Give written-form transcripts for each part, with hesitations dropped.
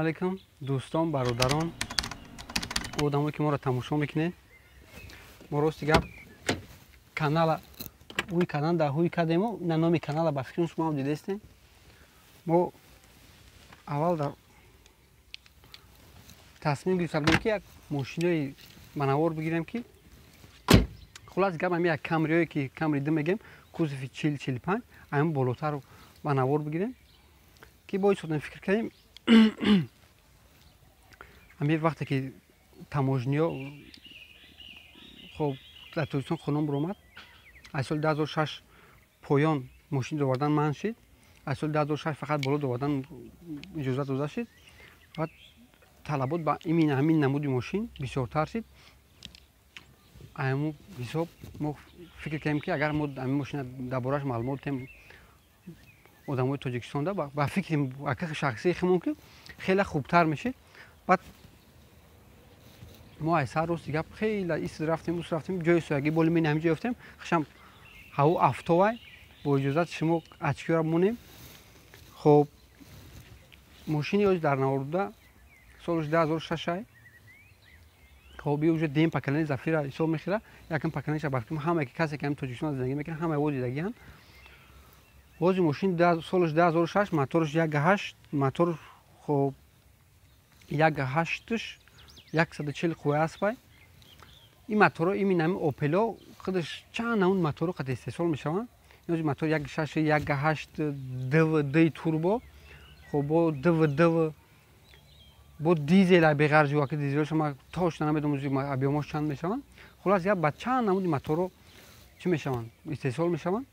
алайкум дӯстон, бародарон, одамое ки моро тамошо мекунед. Мо рости гап канала ҳуй кананда ҳуй кардему. Ина номи канала ба фикри шумо дидестем. Мо аввал дар тасмим гирифта будем ки як мошинои банавор бигирем ки хулас гап ами як камриое ки камри ду мегем кузови 40-45 ами болотару банавор бигирем ки бо исотем фикр кардем ами вақте ки таможниё хоб дар Тоҷикистон қонун биромад аз соли 2006 поён мошин довардан манъ шид. аз соли 2006 фақат боло довардан иҷозат дода шид. баъд талабот ба ҳамин намуди мошин бисёртар шид. ҳамун ҳисоб мо фикр кардем ки агар мо ҳамин мошина дар борааш маълумот дем одамои Тоҷикистонда ба фикри шахсии худмон ки хеле хубтар мешид. баъд мо аз сар рости гап хеле ис рафтем ус рафтем ҷои соягӣ боли мини ҳамин ҷо ёфтем. хашам ҳаво афтовай бо иҷозати шумо очкиёра монем. хоб мошини оз дар наворода солиш 2006 хоб ё уже дем поколение зафира ҳисоб мехира. якм поколенияша ба фикр ҳамае ки касе ки ҳамин Тоҷикистон зиндагӣ мекунад ҳамаи воз дидагианд. вози мошин солиш 2006 мотораш 1.8 мотор хоб 1.8 140 қувваи аспай. ин моторо иминами опело худаш чанд намуд моторо қад истеҳсол мешаванд. ин мотор 1.6 1.8 dv турбо хоб бо dv бо дизел беғарҷи ки дизелош ма тош намедонам объёмош чанд мешаванд. хулас гап ба чанд намуди моторо чӣ мешаванд истеҳсол мешаванд.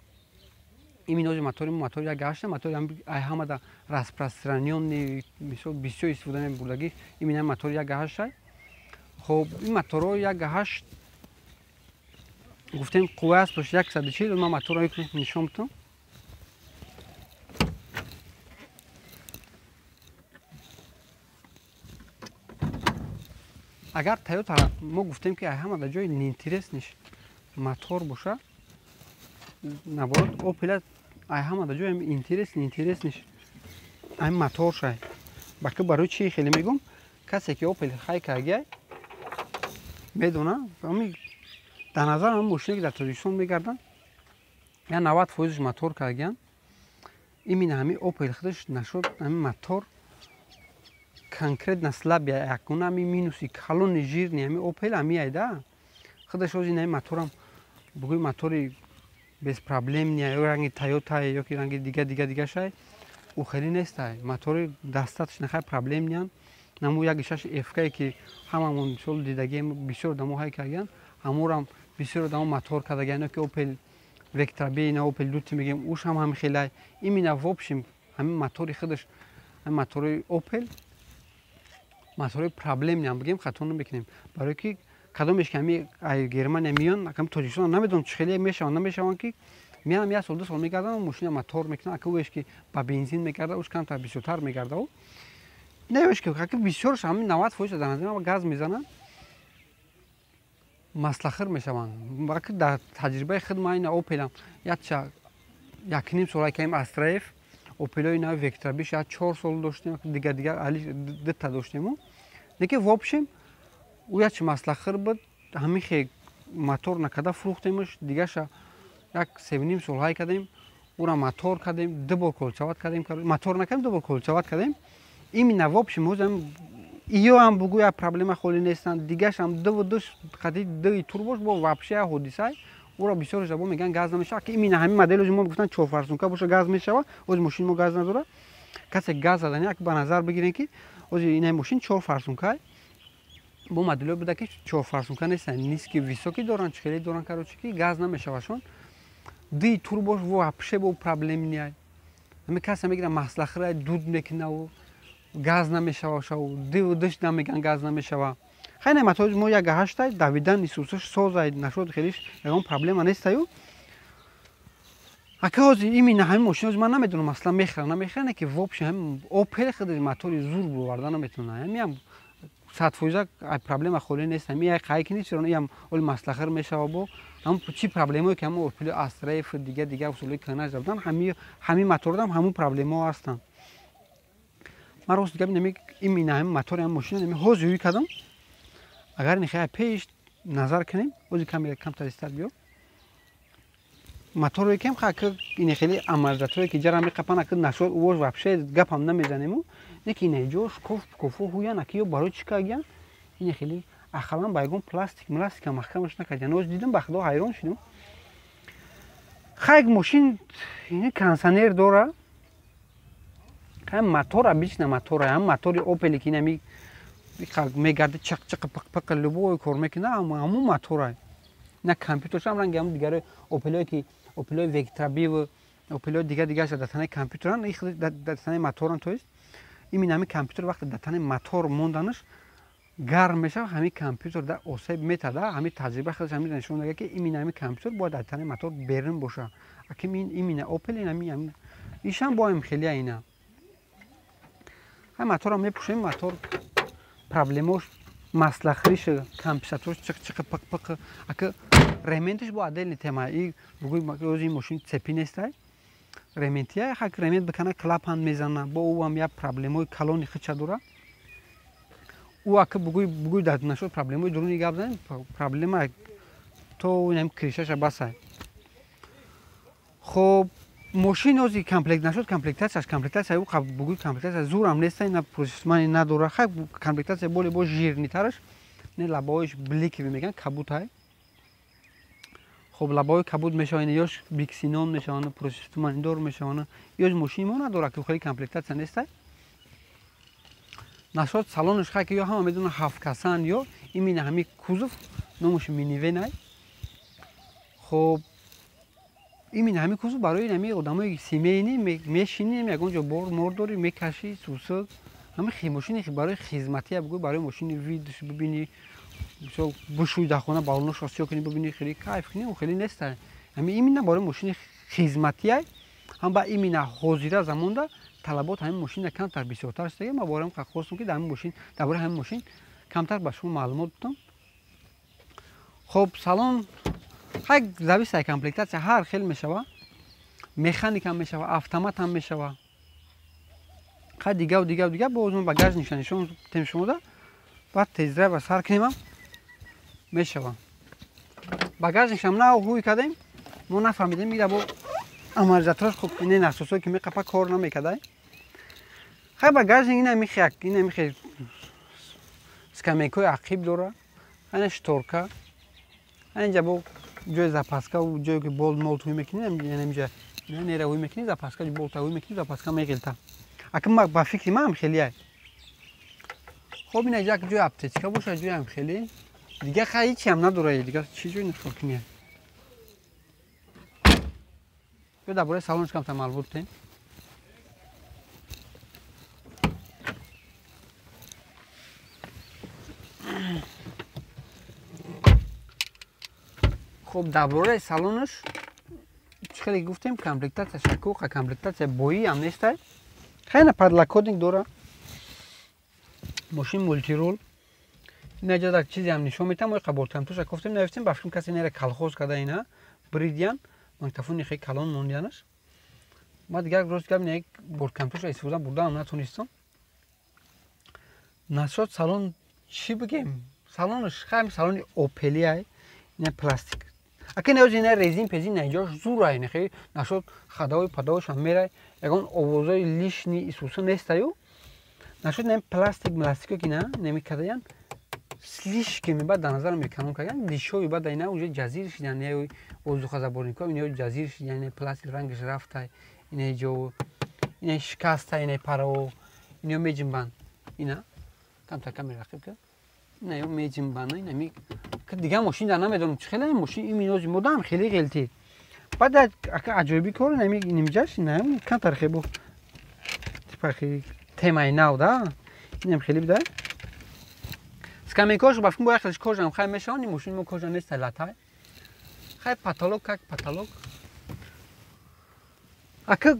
иминози мотори 1.8 мотори ҳамада распространённи мисол бисёр истифода мебурдагӣ имина мотори 1.8. хоб ин моторо 1.8 гуфтем қувваи аспаш 140. ман моторро нишон метавонам. агар Toyota мо гуфтем ки ҳамада ҷои неинтересниш мотор боша наоборот Opel ҳамада ҷои интересниш ҳамин мотор шай. баки барои чӣ хеле мегӯм касе ки Opel хай кардагиай медона дар назар ҳамин мошине ки дар Тоҷикистон мегарданд я 90% мотор кардагианд. имина ҳамин Opel худаш нашуд ҳамин мотор конкретно слабия якуна ами минуси калони жирни ами Opel ами айда худаш ози ин моторам бугӯи мотори беспроблемния ё ранги Toyota ё ки ранги дига шай охирин нестай. мотори дастаточно хай проблемниан. наму 1.6 FK ки ҳамамон сол дидагием бисёр одамо ҳай кардагианд ҳамурам бисёр одамо мотор кардагианд ки Opel Vectra B ина Opel Duty мегем уш ҳам хелай имина в общем ҳамин мотори худаш ҳамин мотори Opel мотори проблемниам бигем хато намекунем. барое ки кадомеш ки ҳами Германия миён ҳам Тоҷикистон намедонам чӣ хеле намешаванд ки миёнам 1 сол 2 сол мегардам мошина мотор мекунам ака уеш ки ба бензин мегарда уш камтар бисёртар мегарда невеш ки ака бисёрш ҳамин 90% дар назар газ мезананд маслахир мешаванд. ака дар таҷрибаи худ ман ина Opel якча 1.5 сол кам Astraev Opel ина Vectra B 4 сол доштем дига али дта доштему неки в общем у якча маслахир буд ҳамин хе мотор накада фурӯхтемш дигаша як 7.5 сол ҳай кардем ура мотор кардем ду бор колчават кардем мотор накардем ду бор колчават кардем. имина в общем ҳозам иё ҳам бугӯ як проблема холи нестанд дигашам қади ду турбош бо вообще ҳодисае ура бисёр жабо меган газ намешава ки имина ҳамин моделози мо гуфтан 4 фарсунка боша газ мешава ози мошини мо газ надора. касе газ задани як ба назар бигирем ки ози ина мошин 4 фарсунка бо модело буда ки 4 фарсунка нестанд ниски високи доранд чӣ хеле доранд карочи ки газ намешавашон ду турбош вообще бо проблем ниай ҳамин касе мегира маслахира дуд мекунаву газ намешавашаву дӯш намеган газ намешава. хайне мотори мо 1.8 давидан исусаш созай нашуд хелиш ягон проблема нестаю. ака ози имина ҳамин мошина ман намедонам асла мехира намехира ки в общем Opel худаш мотори зур боварда наметавона ҳамиам 100% проблема холи нест ҳами қайки нест ям оли маслахир мешава бо ҳам чӣ проблемое ки ҳам Opel Astraev дига усулои канаж доданд ҳамин мотордам ҳамун проблемаҳо ҳастанд. من راست دیگه نمی این هم موتور هم ماشین نمی حوزه کردم اگر نخواهی پیش نظر کنیم اوزی کم تا استار بیو موتور رو کم خاک این خیلی عملاتوری که جرا میقپن اکد نشد اوج وابشه گپ هم نمیزنیم نکی نجوش کوفو هویا نکیو برای چیکار گیان این خیلی اخلان بایگون پلاستیک محکمش نکردن اوج دیدم بخدا حیران شدم خاک ماشین این کانسانر داره هم موتور بیش نه موتور هم موتور اوپل کی نمی میگرده چق پق لبو کار میکنه اما موتور نه کامپیوترش هم رنگ هم دیگه اوپلای که اوپلای وکترا بی و اوپلای دیگه شده تنه کامپیوترن این در تنه موتورن تویست این مینامی کامپیوتر وقتی در تنه موتور موندنش گرم میشه همین کامپیوتر در اوسیب میتاده همین تجربه خودش همین نشون میده که این مینامی کامپیوتر باید در تنه موتور بیرون باشه اگه این مینا اوپل اینمی ایشان با هم خیلی اینا هم موتور هم میپوشیم موتور پرابلمش مسلخریش کامپیوترش چق پق اگه رمنتش با عدل تمام ای بگوی روزی ماشین چپی نیسته رمنتیه حق رمنت بکنه کلاپ هم میزنه با او هم یا پرابلمای کلونی خچ داره او اگه بگوی داد نشد پرابلمای درونی گاب زن پرابلم تو نم کریشش باسه خب ماشین اوزی کامپلکت نشد کامپلکتاسیون او بگوی کامپلکتاسیون زور هم نیسته نه پروسسمانی نداره خب کامپلکتاسیون بولی با ژیرنی ترش نه لبایش بلیکی میگن کبوت های خب لبای کبود میشونه یاش بیکسینون میشونه پروسسمانی دور میشونه یاش ماشین ما نداره که خیلی کامپلکتاسیون نیسته نشد سالنش خاکی یا هم میدونه هفت کسان یا این مینه همی کوزف نموش مینیوه نه خب این مینه همی کوزف برای نمی آدمای سیمینی میشینی میگن جو بور موردوری میکشی سوسه همه خیموشینی برای خدمتی بگو برای ماشین ویدش ببینی شو بشوی داخونه بالونش آسیا کنی ببینی خیلی کیف کنی و خیلی نسته همین این مینه برای ماشین خدمتیه هم با این مینه حاضر زمان ده طلبات همین ماشین کمتر بسیارتر است دیگه ما بارم خواستم که در همین ماشین درباره همین ماشین کمتر به شما معلومات بدم خب سالن یک زاویه کامپلکتاسیون هر خیلی میشوه مکانیک هم میشوه اتومات هم میشوه خیلی دیگه با اون باگاژ نشون تیم شما ده بعد تیزره و سر کنیم میشوه باگاژش هم نه هوی کردیم ما نفهمیدیم میره با امارزاتراش خب این اساسایی که میقپا کار نمیکرده خیلی باگاژ این میخه اسکامیکوی عقیب داره اینش تورکا اینجا با جای زاپاسکا و جایی که بولد مولد هوی میکنیم اینجا نیره هوی میکنیم زاپاسکا بولد هوی میکنیم زاپاسکا میگیلتا اگه ما با فکری ما هم خیلیه خب این اینجا جای اپتیچکا باشه جای هم خیلی دیگه خیلی چی هم نداره دیگه چی جوی نفر کنیه یا درباره سالنش کم تمال بودیم خب درباره سالنش خیلی گفتیم کامپلکتاسیون شکوک کامپلکتاسیون بویی هم نیسته خیلی پدلاکودینگ داره ماشین مولتی رول اینجا در چیزی هم نشون میتم و قبول کردم توش گفتیم نوشتیم بافشم کسی نره کلخوز کرده اینا بریدیان مانتفون خیلی کلان موندیانش ما دیگه روز کردم یک بورد کمپیوترش استفاده بردم نتونستم نشد سالن چی بگیم سالنش خیلی سالن اوپلیه نه پلاستیک اگه نوزی نه رزین پزین نجاش زوره نه خیلی نشد خداوی پداوش هم میره یکان آوازای لیش نی اسوسه نیستیو نشد نه پلاستیک که نه نمیکردن سلیش که میباد در نظر میکنم که یعنی لیشوی بعد اینا اونجا جزیره شدن نه اوزو خزابونی که اینا جزیره شدن یعنی پلاستیک رنگش رفته اینا جو اینا شکسته اینا پرو اینا میجنبن اینا کم تا کم رقیب کرد نه میجنبن اینا می که دیگه ماشین در نمیدونم چه خیلی ماشین این مینوزی مدام خیلی غلطی بعد اگه عجیبی کار نمیجاش نه کم ترخیبو خیلی تمای نو ده اینم خیلی بده اسکامیکاش بافکن با خیلیش کجام خیلی میشانی ماشین مو کجا نیست لاتای خیلی پاتالوگ اگه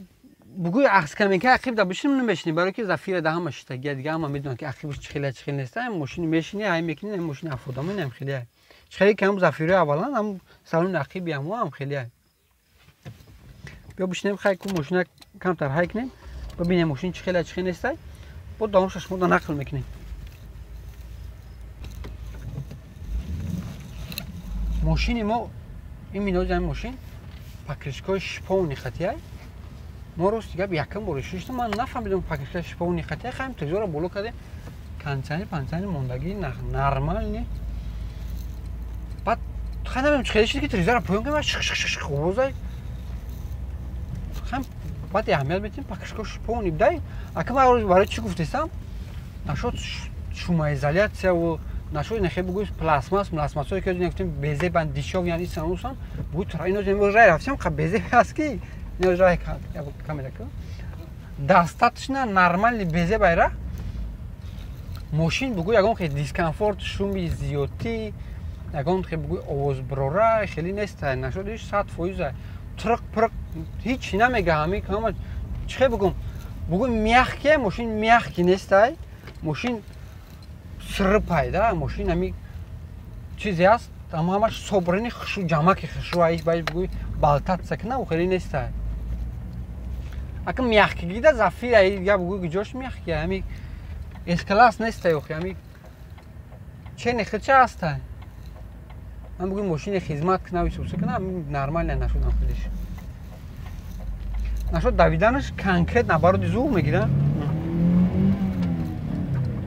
بگوی اسکامیکا عقیب دا بشیم نمیشنی برای که زفیر ده هم اشته دیگه هم میدونن که عقیبش خیلی نیست ماشین میشینی های میکنی ماشین افودامه نم خیلی کم زفیره اولا هم سالن عقیبی هم خیلی بیا بشینیم خیلی کو ماشین کم تر های کنیم ببینیم ماشین چه خیلی نیست با دانشش مود نقل میکنیم. ماشین ما این مینوز این ماشین پاکشکای شپونی خطیه ما روز دیگه یکم برشیشتم من نفهمیدم پاکشکای شپونی خطیه خیلی تجربه بولو کرده کنچانی پنچانی موندگی نرمال نی بعد خیلی چخیلی شدی که تریزر پایون که من شخ شخ شخ خوزای خیلی بعد اهمیت بدیم پاکشکای شپونی بدهی اگه من روز برای چی گفتیستم نشد شما ازالیت و نشود نخی بگویی پلاسماس هایی که نگفتیم بیزه بندیشو یعنی سانوسان بود ترا اینو جنبه رای رفتیم خب بیزه هست کی اینو رای کامیده که دستاتش نه نرمال بیزه بایره ماشین بگویی اگه خیلی دیسکامفورت شومی زیادی اگه خیلی بگویی آواز براره خیلی نیست نشودش 100% ترق پرق هیچی نمیگه همین که همه چه بگم بگویی میخ که ماشین میخ کی نیست ماشین سر پایده ماشین همی چیزی هست اما همش صبرینی خشو جمع که خشو هایش باید بگوی بالتات سکنه و خیلی نیسته اگه میخی گیده زفیر هایی دیگه بگوی جاش میخی همی اسکلاس نیسته یوخی همی چه نخی چه هسته من بگوی ماشین خدمت کنه و سوسه کنه نرمال نشد خیلیش نشد دویدنش کنکرت نبارد زور میگیره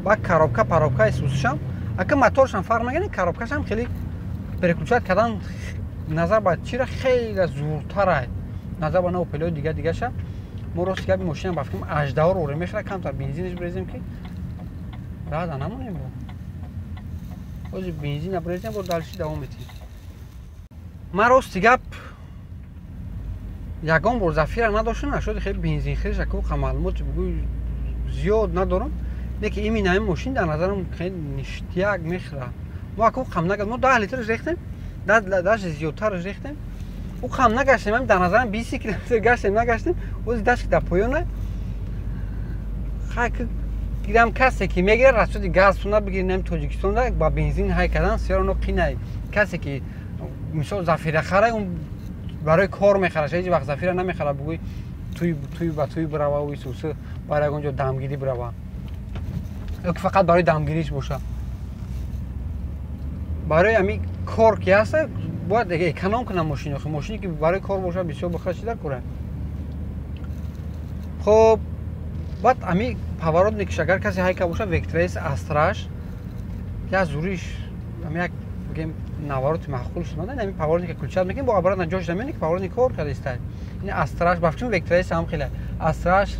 با коробка паробка сусшам ака моторшам фарқ мекунад коробкашам хеле переключать кардан назар ба чира хеле зуртара назар ба Opel дигаша мо рост габи машина бафтим 18 ро мехра камтар бензиниш брезем ки рада намонем ози бензин брезем бо далши давом метим ма рост гап ягон бор зафира надоштам нашуд хеле бензин хириш ака қамалмот бугӯй зиёд надорам لیکن این مینای ماشین در نظرم خیلی نشتیاق میخوره ما اگه خم نگشت ما 10 لیترش ریختیم 10 زیادترش ریختیم او خم نگشتیم هم در نظرم 20 کیلومتر گشتیم نگشتیم اوز داشت در پایونه خاک گیرم کسی که میگیره راستی گاز تونه بگیریم تاجیکستان دا با بنزین های کردن سیارو قینای کسی که مثلا زفیره خره اون برای کار میخره هیچ وقت زفیره نمیخره بگوی توی بروا و سوسه برای اونجا دمگیری بروا که فقط برای دمگیریش باشه برای همین کار که هست باید اکنام کنم ماشینی که برای کار باشه بسیار بخشیده کنه خب بعد همین پاورود میکشه اگر کسی هایی که باشه وکتریس استراش یا زوریش همین یک بگیم نوارت معقول شده همین پاورودی که کلچت میکنیم با عبارت نجاش نمیدونی که پاورودی کار کرده است این استراش بافچون وکتریس هم خیلی استراش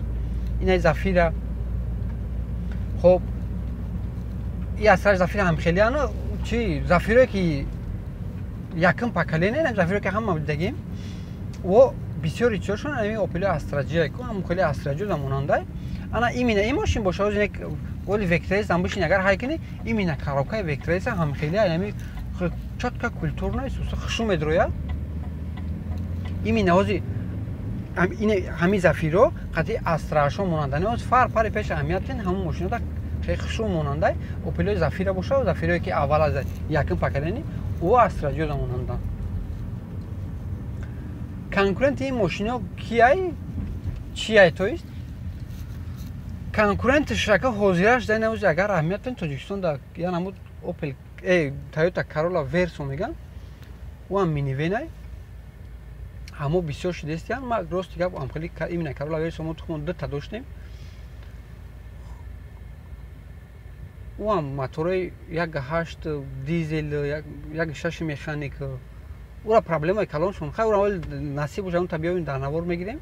این زفیره خب این استراش زفیر هم خیلی هنو چی زفیره که یکم پاکلی نه زفیره که هم دیدیم و بسیاری چیزشون همین اوپل استراجیه که هم کلی استراجو زماننده انا این ماشین باشه از یک ولی وکتریس هم باشین اگر هایی کنی این کاروکای وکتریس هم خیلی همین چطور که کلتور نیست خشوم درویه این نوازی همین زفیرو قطعی استراشو ماننده نه از پر پیش اهمیت کن همون ماشینا دا خیلی خشوم ماننده اوپل زفیره باشه و زفیره که اول از یکم پاکلنی او استراجو ماننده کنکورنت این ماشینا کیای چیای تویست کنکورنتش که حاضرش در نوز اگر اهمیت کن تاجیکستان دا یا نمود اوپل تویوتا کارولا ورسو میگن و هم مینیوینه همو بسیار شده است ما راست دیگه هم خیلی این کارولا ورسو ما تو دو تا داشتیم و هم موتورای یک 8 دیزل یک 6 مکانیک او را پرابلمای کلانشون خیلی اول نصیب بشه اون طبیعی در نوار میگیریم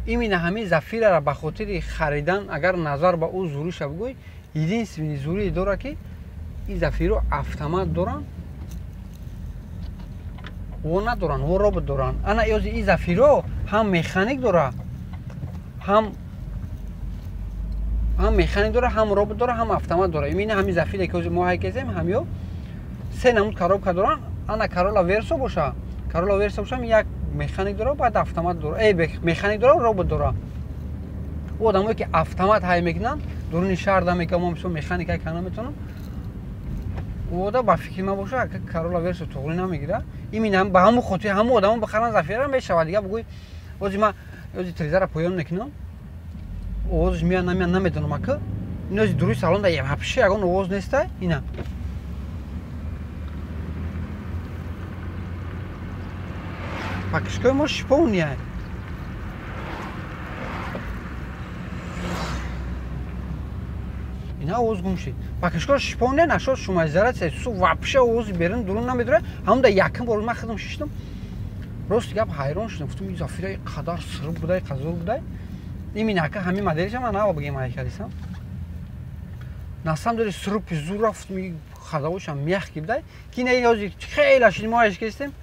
این همه زفیر را به خاطر خریدن اگر نظر به او زوریش بگوی یدین سوینی زوری داره که این زفیر رو اتومات دارن و ندارن و روبوت دارن انا یوز این زفیر رو هم مکانیک داره هم مکانیک داره هم روبوت داره هم اتومات داره این همین زفیری که ما هایکزیم همیو سه نمود کاروبکا دارن انا کارولا ورسو باشه کارولا ورسو باشه یک مکانیک داره بعد اتومات داره مکانیک داره روبوت داره و آدمایی که اتومات های میکنن درون شهر دم که ما مثلا مکانیک های کنه میتونن و دا با فکر ما باشه که کارولا ورسو توغلی نمیگیره این هم به همون خاطر همون آدما بخرن زفیره هم بشه دیگه بگوی اوزی ما اوزی تریزر پایان نکنم овозш мияд намедонам ака инози дуруи салонда вообще ягон овоз неста ина покрышкаи мо шиповния ина овоз гум шид покрышкаи шиповния нашод шумоизоляция су вообще овози берун дурун намедорад ҳамда якум бор ман худам шиштам рости гап ҳайрон шудам гуфтам зафираи қадар сирб будай қазур будай иминака ҳамин моделиша ман наво бигем айкалисам на самом деле сирупи зур рафт ми хадавошам мягкий будай ки не ёзи хеле ашид моаш кистем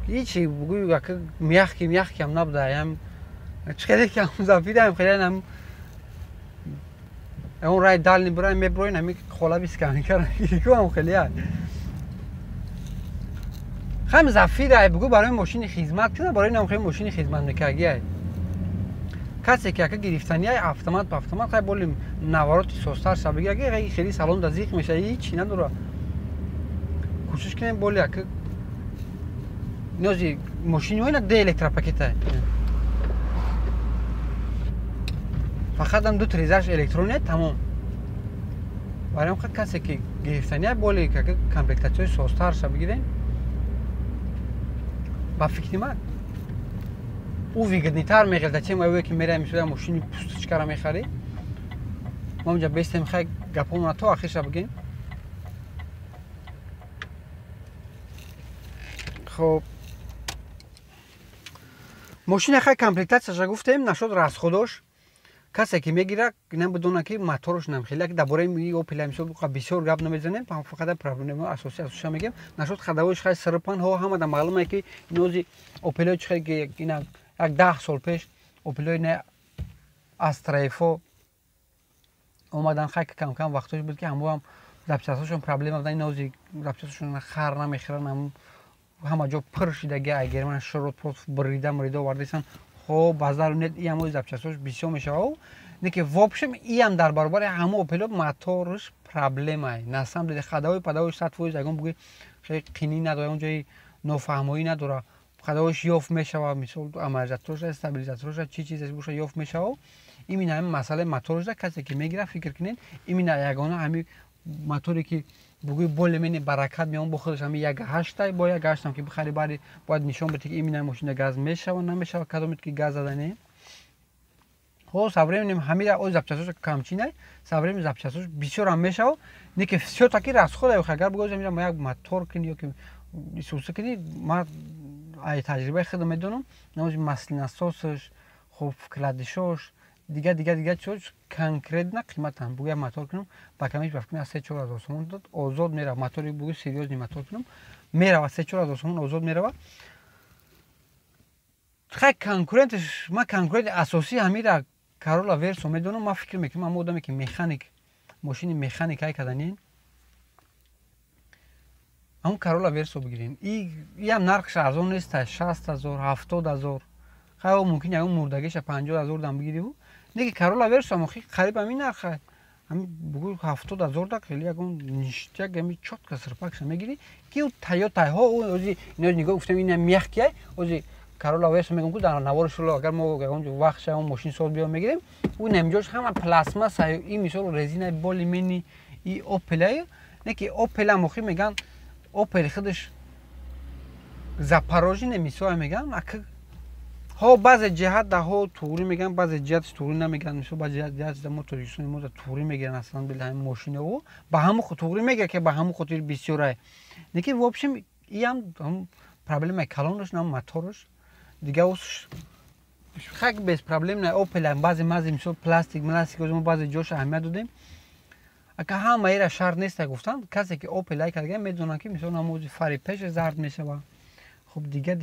ҳичи бугӯ ака мягкий ам набудай ам чхеле ки ам зафираам хеле нам он рай дальний брай меброин ами холаби скан карам ам хеле хам зафира бугӯ барои мошини хизмат кина барои нам хем мошини хизматникагия касе ки ака гирифтанияи автомат ба автомат хай боли навороти состар сабиги аги хели салонда зиқ меша ҳичи надора кӯшиш кинем боли ака нози мошини ина де электропакета фақат ам ду трезаш электрония тамом барои ам касе ки гирифтания боли ака комплектатсияи состарша бигирем ба фикри ман ӯ выгоднитар меғелда чем ое ки мераем сюда мошини пусточкара мехарӣ мо инҷа бестем хай гапомона то ахирша бигем хоб мошина хай комплектатсияша гуфтем нашуд расходош касе ки мегира инам бидона ки моторош нам хеле дар бораи опела мисол бисёр гап намезанем фақат проблема асосиша мегем нашуд хадавош хай сирпан ҳо ҳамада маълуме ки инози опелои чихе ина як 10 сол пеш опелои не астраифо омадан хай ки кам вақтош буд ки ҳамоам запчасташон проблема будан инози запчасташон хар намехӯран ҳама ҷо пир шидаги агерман шурут брида овардасан хоб базар нет и ҳамои запчастош бисёр мешавад не ки в общем иам дар баробари ҳамо опело моторш проблемае на самом деле хадавои падавош 100% ягон буги хеле қинӣ надора ягон ҷои нофаҳмоӣ надора хадавош ёфт мешавад мисол амортизатороша стабилизатороша чӣ чизе боша ёфт мешавад имина ҳамин масъалаи моторша касе ки мегира фикр кинед имина ягона ҳамин моторе ки бугӯи болемени баракат меон бо худаш ҳамин 1.8 бо 1.8 ки бихари баъди бояд нишон бедӣ ки имина мошина газ мешавад намешавад кадомет ки газ задане хо со временем ҳамира оз запчастош камчинай со временем запчастош бисёр ам мешавад не ки всё таки расхода агар бигӯзам як мотор кини ё ки исуса кини ма ай таҷрибаи худам медонам намози маслинасосаш хоб вкладишош дига чош конкретна қиматам бугӯ як мотор кинам ба камиш ба фикр 3-4 ҳазор сомон дод озод меравад мотори бугӯ серьёзни мотор кинам меравад 3-4 ҳазор сомон озод меравад хай конкуренташ ма конкуренти асосии ҳамира Corolla Verso медонам ма фикр мекунам ҳама одаме ки механик мошини механик ҳай каданин ҳамун Corolla Verso бигирем иам нархш арзон неста 60 000 70 000 хай мумкин ягон мурдагиша 50 000 дам бигирибу не ки Corolla Verso ам қариб ҳамин нарх ҳамин бугӯ 70 000 да хеле ягон ништяк ами чотка сирпакша мегири ки Toyota ҳо ози ино нигоҳ гуфтам ин мягкий ози Corolla Verso мегум ки дар навори шуло агар мо ягон вақтша он мошин соз биё мегирем у намҷош ҳама пластмасса и мисол резинаи болимени и Opel не ки Opel амохи меган Opel худаш запорожине мисол меган ҳо баъзе ҷиҳат даҳо туғрӣ меган баъзе ҷиҳатш туғрӣ намеган мисол баъзе ҷиҳат мо тоҷикистони мо туғрӣ мегиран аслан бил ҳамин мошинаҳо ба ҳамун туғрӣ мегирад ки ба ҳамун хотир бисёрае лекин в общем иам проблемаи калонаш нам мотораш дига ус хак без проблем на Opel баъзе мази мисол пластик мо баъзе ҷоша аҳамият додем ака ҳама ира шарт неста гуфтан касе ки Opel ай карда медонад ки мисол намози фари пеш зард мешавад хуб дига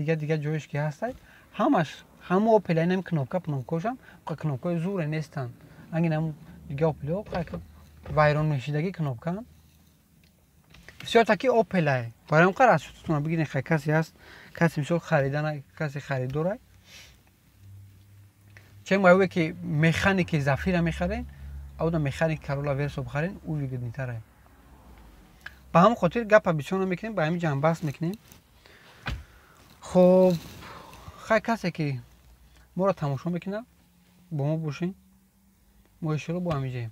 ҷоеш ки ҳастай ҳамаш ҳама Opel инам кнопкашам кнопкаи зуре нестанд ангинам дига Opel вайрон мешидаги кнопка всё таки Opel барои қар аз шутатона бигирен хай касе ҳаст касе мисол харидана касе харидора чем ое ки механики зафира мехарен ауда механик Corolla Verso бихарен ӯ вигоднитарае ба ҳамин хотир гапа бисёр намекунем ба ҳамин ҷамъ баҳс мекунем хоб хай касе ки моро тамошо мекунад бо мо бошен ما ان با همیشه